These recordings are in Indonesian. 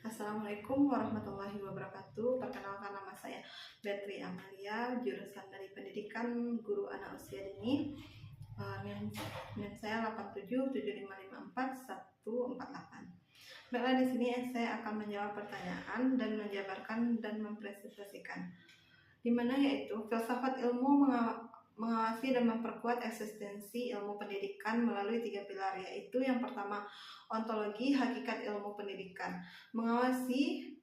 Assalamualaikum warahmatullahi wabarakatuh. Perkenalkan, nama saya Betri Amalia, jurusan dari Pendidikan Guru Anak Usia Dini. NIM saya 877554 148. Baiklah, di sini saya akan menjawab pertanyaan dan menjabarkan dan mempresentasikan. Di mana yaitu filsafat ilmu mengawasi dan memperkuat eksistensi ilmu pendidikan melalui 3 pilar, yaitu yang pertama ontologi hakikat ilmu pendidikan, mengawasi,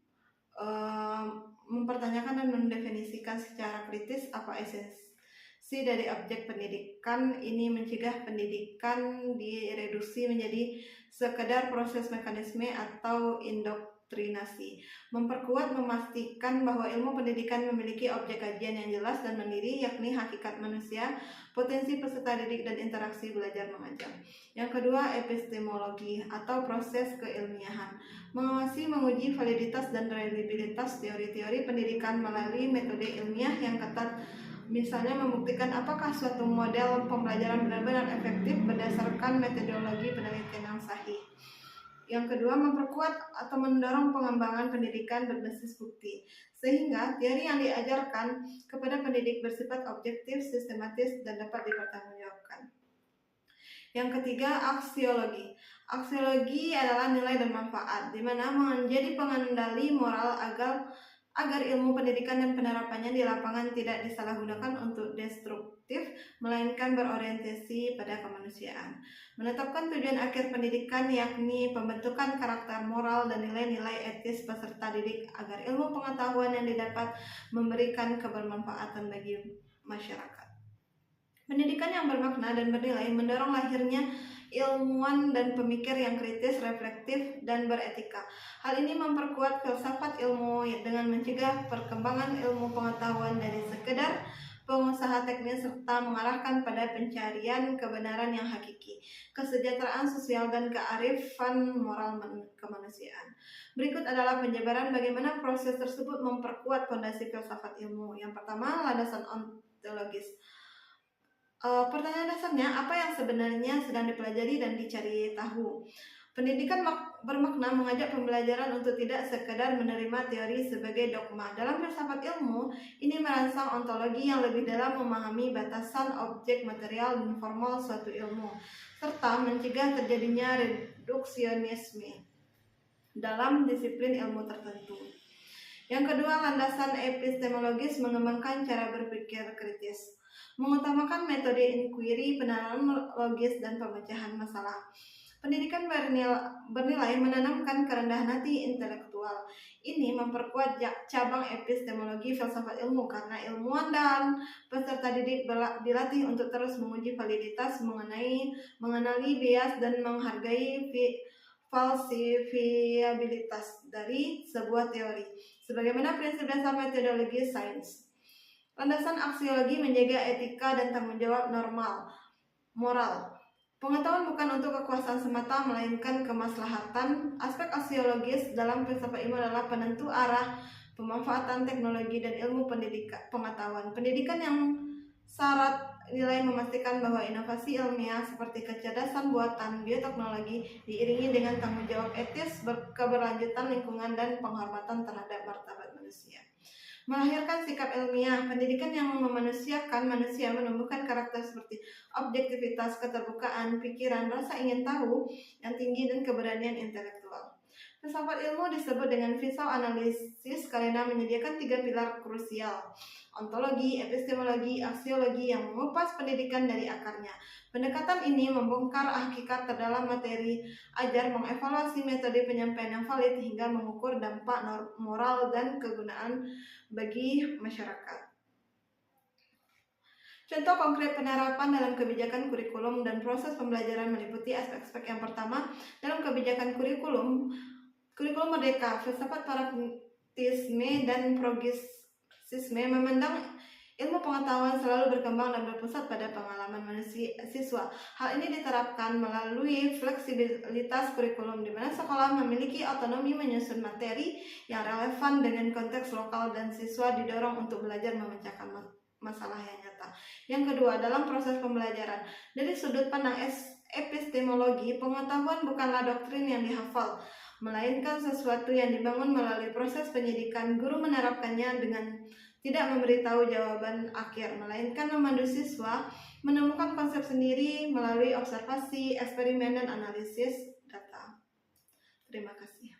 mempertanyakan dan mendefinisikan secara kritis apa esensi dari objek pendidikan. Ini mencegah pendidikan direduksi menjadi sekedar proses mekanisme atau indoktrinasi. Memperkuat, memastikan bahwa ilmu pendidikan memiliki objek kajian yang jelas dan mandiri, yakni hakikat manusia, potensi peserta didik, dan interaksi belajar mengajar. Yang kedua, epistemologi atau proses keilmiahan, mengawasi, menguji validitas dan reliabilitas teori-teori pendidikan melalui metode ilmiah yang ketat, misalnya membuktikan apakah suatu model pembelajaran benar-benar efektif berdasarkan metodologi penelitian yang sahih. Yang kedua, memperkuat atau mendorong pengembangan pendidikan berbasis bukti, sehingga teori yang diajarkan kepada pendidik bersifat objektif, sistematis, dan dapat dipertanggungjawabkan. Yang ketiga, aksiologi. Aksiologi adalah nilai dan manfaat, di mana menjadi pengendali moral agar ilmu pendidikan dan penerapannya di lapangan tidak disalahgunakan untuk destruktif, melainkan berorientasi pada kemanusiaan. Menetapkan tujuan akhir pendidikan, yakni pembentukan karakter moral dan nilai-nilai etis peserta didik agar ilmu pengetahuan yang didapat memberikan kebermanfaatan bagi masyarakat. Pendidikan yang bermakna dan bernilai mendorong lahirnya ilmuwan dan pemikir yang kritis, reflektif, dan beretika. Hal ini memperkuat filsafat ilmu dengan mencegah perkembangan ilmu pengetahuan dari sekedar pengusaha teknis serta mengarahkan pada pencarian kebenaran yang hakiki, kesejahteraan sosial, dan kearifan moral kemanusiaan. Berikut adalah penjabaran bagaimana proses tersebut memperkuat fondasi filsafat ilmu. Yang pertama, landasan ontologis. Pertanyaan dasarnya, apa yang sebenarnya sedang dipelajari dan dicari tahu? Pendidikan bermakna mengajak pembelajaran untuk tidak sekedar menerima teori sebagai dogma. Dalam filsafat ilmu, ini merangsang ontologi yang lebih dalam, memahami batasan objek material dan formal suatu ilmu, serta mencegah terjadinya reduksionisme dalam disiplin ilmu tertentu. Yang kedua, landasan epistemologis, mengembangkan cara berpikir kritis, mengutamakan metode inquiry, penanganan logis, dan pemecahan masalah. Pendidikan bernilai menanamkan kerendahan hati intelektual. Ini memperkuat cabang epistemologi filsafat ilmu karena ilmuwan dan peserta didik dilatih untuk terus menguji validitas, mengenali bias, dan menghargai falsifiabilitas dari sebuah teori, sebagaimana prinsip dasar metodologi sains. Landasan aksiologi menjaga etika dan tanggung jawab moral. Pengetahuan bukan untuk kekuasaan semata, melainkan kemaslahatan. Aspek aksiologis dalam filsafat ilmu adalah penentu arah pemanfaatan teknologi dan ilmu pengetahuan. Pendidikan yang syarat nilai memastikan bahwa inovasi ilmiah seperti kecerdasan buatan, bioteknologi diiringi dengan tanggung jawab etis, keberlanjutan lingkungan, dan penghormatan terhadap martabat manusia. Melahirkan sikap ilmiah. Pendidikan yang memanusiakan manusia menumbuhkan karakter seperti objektivitas, keterbukaan pikiran, rasa ingin tahu yang tinggi, dan keberanian intelektual. Filsafat ilmu disebut dengan filoanalisis karena menyediakan 3 pilar krusial: ontologi, epistemologi, aksiologi, yang mengupas pendidikan dari akarnya. Pendekatan ini membongkar hakikat terdalam materi ajar, mengevaluasi metode penyampaian yang valid, hingga mengukur dampak moral dan kegunaan bagi masyarakat. Contoh konkret penerapan dalam kebijakan kurikulum dan proses pembelajaran meliputi aspek-aspek. Yang pertama, dalam kebijakan kurikulum merdeka, filsafat pragmatisme dan progresisme memandang ilmu pengetahuan selalu berkembang dan berpusat pada pengalaman siswa. Hal ini diterapkan melalui fleksibilitas kurikulum, di mana sekolah memiliki otonomi menyusun materi yang relevan dengan konteks lokal dan siswa didorong untuk belajar memecahkan masalah yang nyata. Yang kedua, dalam proses pembelajaran, dari sudut pandang epistemologi, pengetahuan bukanlah doktrin yang dihafal, melainkan sesuatu yang dibangun melalui proses penyidikan. Guru menerapkannya dengan tidak memberitahu jawaban akhir, melainkan memandu siswa menemukan konsep sendiri melalui observasi, eksperimen, dan analisis data. Terima kasih.